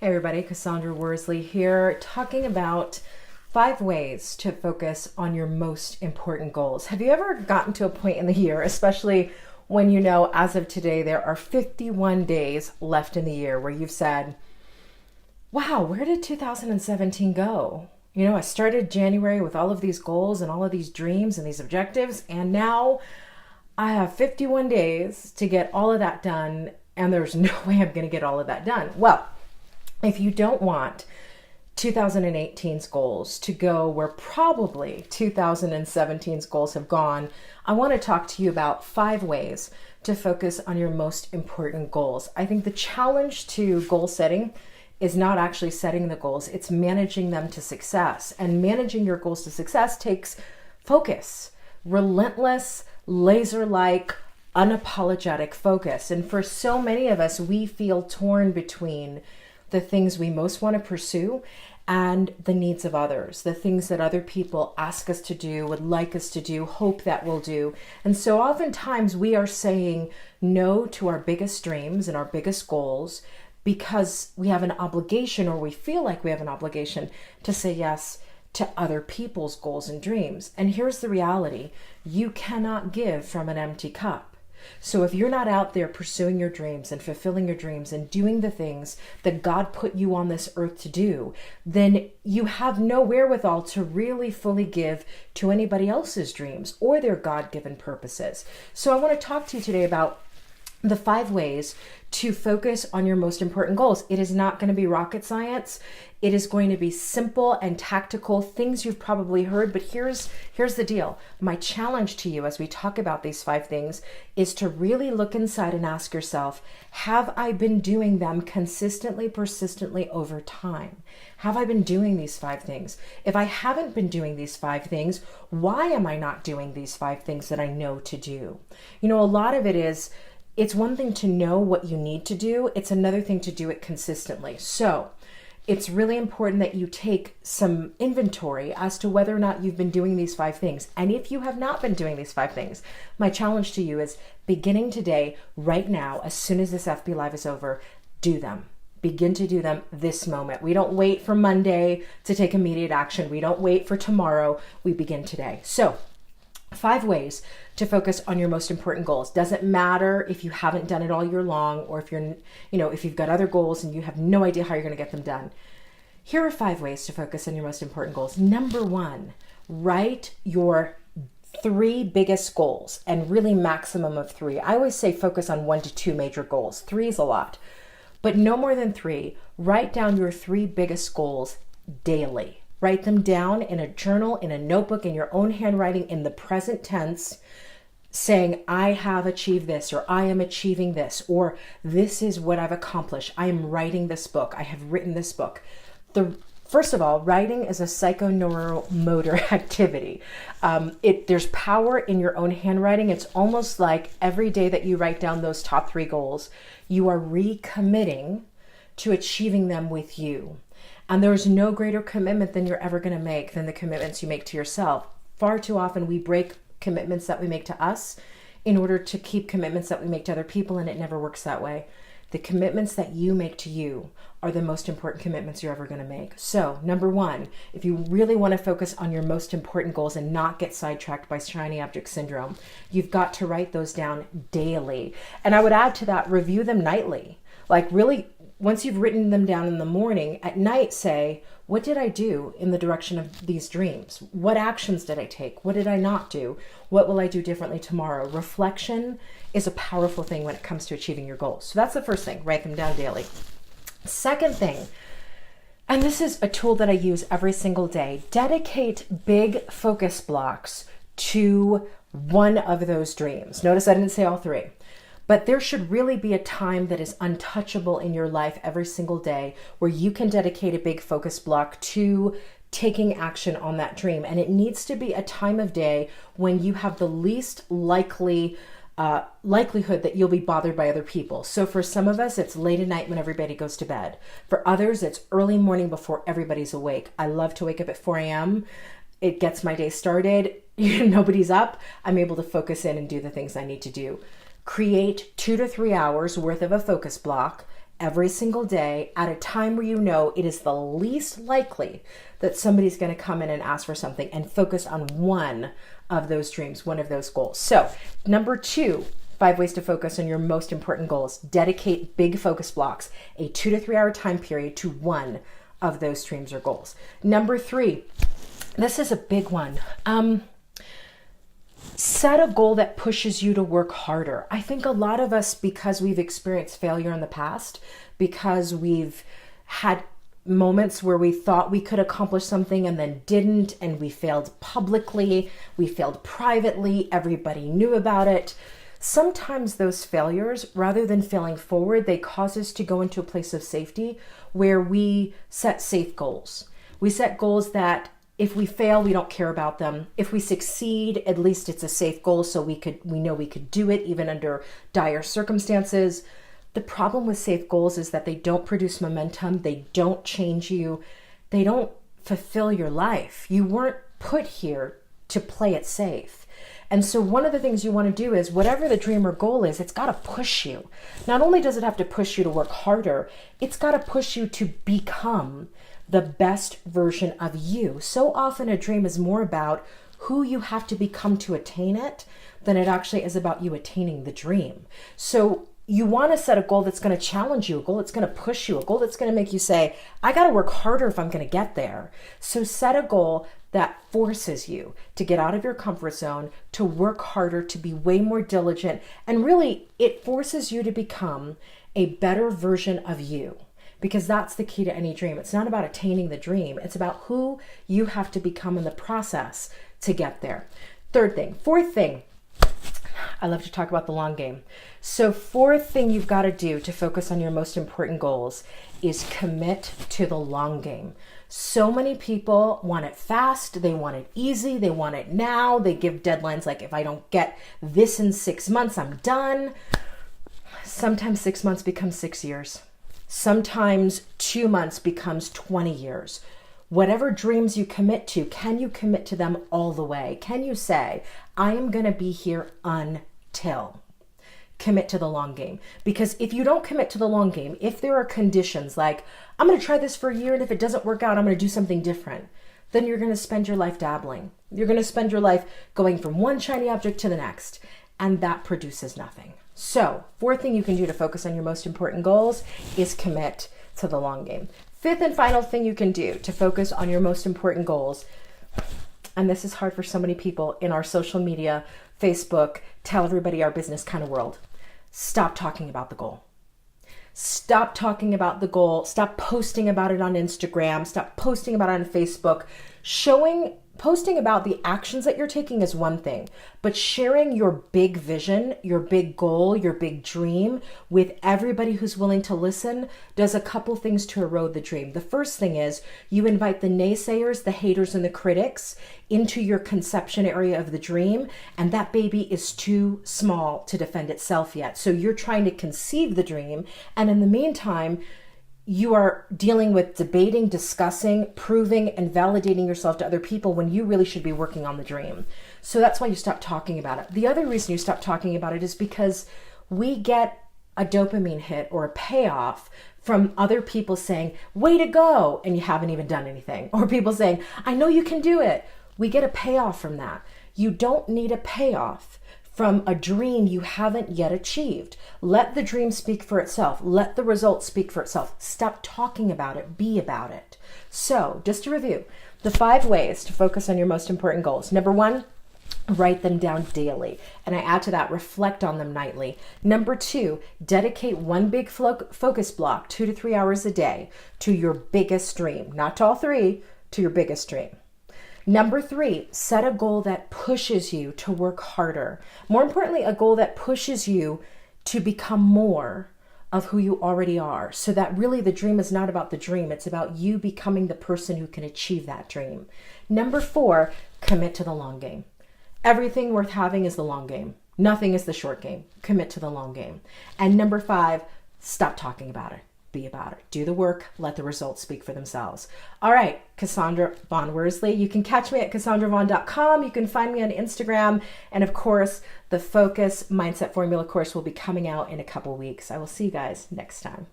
Hey everybody, Cassandra Worsley here, talking about 5 ways to focus on your most important goals. Have you ever gotten to a point in the year, especially when you know as of today there are 51 days left in the year, where you've said, wow, where did 2017 go? You know, I started January with all of these goals and all of these dreams and these objectives, and now I have 51 days to get all of that done, and there's no way I'm going to get all of that done. Well, if you don't want 2018's goals to go where probably 2017's goals have gone, I want to talk to you about 5 ways to focus on your most important goals. I think the challenge to goal setting is not actually setting the goals, it's managing them to success. And managing your goals to success takes focus, relentless, laser-like, unapologetic focus. And for so many of us, we feel torn between the things we most want to pursue and the needs of others, the things that other people ask us to do, would like us to do, hope that we'll do. And so oftentimes we are saying no to our biggest dreams and our biggest goals because we have an obligation, or we feel like we have an obligation to say yes to other people's goals and dreams. And here's the reality: you cannot give from an empty cup. So if you're not out there pursuing your dreams and fulfilling your dreams and doing the things that God put you on this earth to do, then you have no wherewithal to really fully give to anybody else's dreams or their God-given purposes. So I want to talk to you today about the 5 ways to focus on your most important goals. It is not going to be rocket science. It is going to be simple and tactical things you've probably heard, but here's the deal. My challenge to you as we talk about these 5 things is to really look inside and ask yourself, have I been doing them consistently, persistently over time? Have I been doing these 5 things? If I haven't been doing these 5 things, why am I not doing these 5 things that I know to do? You know, a lot of it is, it's one thing to know what you need to do. It's another thing to do it consistently. So it's really important that you take some inventory as to whether or not you've been doing these 5 things. And if you have not been doing these 5 things, my challenge to you is, beginning today, right now, as soon as this FB Live is over, do them. Begin to do them this moment. We don't wait for Monday to take immediate action. We don't wait for tomorrow. We begin today. So 5 ways to focus on your most important goals. Doesn't matter if you haven't done it all year long, or if if you've got other goals and you have no idea how you're going to get them done. Here are 5 ways to focus on your most important goals. Number 1, write your 3 biggest goals, and really maximum of 3. I always say focus on 1 to 2 major goals. 3 is a lot, but no more than 3. Write down your 3 biggest goals daily. Write them down in a journal, in a notebook, in your own handwriting, in the present tense, saying, I have achieved this, or I am achieving this, or this is what I've accomplished. I am writing this book. I have written this book. First of all, writing is a psychoneuromotor activity. There's power in your own handwriting. It's almost like every day that you write down those top 3 goals, you are recommitting to achieving them with you. And there's no greater commitment than you're ever going to make than the commitments you make to yourself. Far too often we break commitments that we make to us in order to keep commitments that we make to other people, and it never works that way. The commitments that you make to you are the most important commitments you're ever going to make. So, number 1, if you really want to focus on your most important goals and not get sidetracked by shiny object syndrome, you've got to write those down daily. And I would add to that, review them nightly. Like, really, once you've written them down in the morning, at night say, what did I do in the direction of these dreams? What actions did I take? What did I not do? What will I do differently tomorrow? Reflection is a powerful thing when it comes to achieving your goals. So that's the first thing, write them down daily. Second thing, and this is a tool that I use every single day, dedicate big focus blocks to one of those dreams. Notice I didn't say all 3. But there should really be a time that is untouchable in your life every single day where you can dedicate a big focus block to taking action on that dream. And it needs to be a time of day when you have the least likelihood that you'll be bothered by other people. So for some of us, it's late at night when everybody goes to bed. For others, it's early morning before everybody's awake. I love to wake up at 4 a.m. It gets my day started. Nobody's up. I'm able to focus in and do the things I need to do. Create 2 to 3 hours worth of a focus block every single day at a time where you know it is the least likely that somebody's going to come in and ask for something, and focus on one of those dreams, one of those goals. So number 2, 5 ways to focus on your most important goals. Dedicate big focus blocks, a 2 to 3 hour time period to one of those dreams or goals. Number 3, this is a big one. Set a goal that pushes you to work harder. I think a lot of us, because we've experienced failure in the past, because we've had moments where we thought we could accomplish something and then didn't, and we failed publicly, we failed privately, everybody knew about it. Sometimes those failures, rather than failing forward, they cause us to go into a place of safety where we set safe goals. We set goals that if we fail, we don't care about them. If we succeed, at least it's a safe goal, so we know we could do it even under dire circumstances. The problem with safe goals is that they don't produce momentum, they don't change you, they don't fulfill your life. You weren't put here to play it safe. And so one of the things you want to do is, whatever the dream or goal is, it's got to push you. Not only does it have to push you to work harder, it's got to push you to become the best version of you. So often a dream is more about who you have to become to attain it than it actually is about you attaining the dream. So you want to set a goal that's going to challenge you, a goal that's going to push you, a goal that's going to make you say, I got to work harder if I'm going to get there. So set a goal that forces you to get out of your comfort zone, to work harder, to be way more diligent. And really, it forces you to become a better version of you. Because that's the key to any dream. It's not about attaining the dream. It's about who you have to become in the process to get there. Fourth thing, I love to talk about the long game. So fourth thing you've got to do to focus on your most important goals is commit to the long game. So many people want it fast, they want it easy, they want it now. They give deadlines like, if I don't get this in 6 months, I'm done. Sometimes 6 months becomes 6 years. Sometimes 2 months becomes 20 years. Whatever dreams you commit to, can you commit to them all the way? Can you say, I am going to be here until? Commit to the long game. Because if you don't commit to the long game, if there are conditions like, I'm going to try this for a year, and if it doesn't work out, I'm going to do something different, then you're going to spend your life dabbling. You're going to spend your life going from one shiny object to the next, and that produces nothing. So, fourth thing you can do to focus on your most important goals is commit to the long game. Fifth and final thing you can do to focus on your most important goals, and this is hard for so many people in our social media, Facebook, tell everybody our business kind of world. Stop talking about the goal. Stop talking about the goal. Stop posting about it on Instagram. Stop posting about it on Facebook. Posting about the actions that you're taking is one thing, but sharing your big vision, your big goal, your big dream with everybody who's willing to listen does a couple things to erode the dream. The first thing is you invite the naysayers, the haters, and the critics into your conception area of the dream, and that baby is too small to defend itself yet. So you're trying to conceive the dream, and in the meantime, you are dealing with debating, discussing, proving, and validating yourself to other people when you really should be working on the dream. So that's why you stop talking about it. The other reason you stop talking about it is because we get a dopamine hit or a payoff from other people saying, way to go, and you haven't even done anything. Or people saying, I know you can do it. We get a payoff from that. You don't need a payoff from a dream you haven't yet achieved. Let the dream speak for itself. Let the results speak for itself. Stop talking about it. Be about it. So, just to review, the 5 ways to focus on your most important goals. Number 1, write them down daily. And I add to that, reflect on them nightly. Number 2, dedicate one big focus block, 2 to 3 hours a day, to your biggest dream. Not to all 3, to your biggest dream. Number 3, set a goal that pushes you to work harder. More importantly, a goal that pushes you to become more of who you already are. So that really the dream is not about the dream. It's about you becoming the person who can achieve that dream. Number 4, commit to the long game. Everything worth having is the long game. Nothing is the short game. Commit to the long game. And number 5, stop talking about it. Be about it. Do the work. Let the results speak for themselves. All right, Cassandra Von Worsley. You can catch me at CassandraVon.com. You can find me on Instagram. And of course, the Focus Mindset Formula course will be coming out in a couple weeks. I will see you guys next time.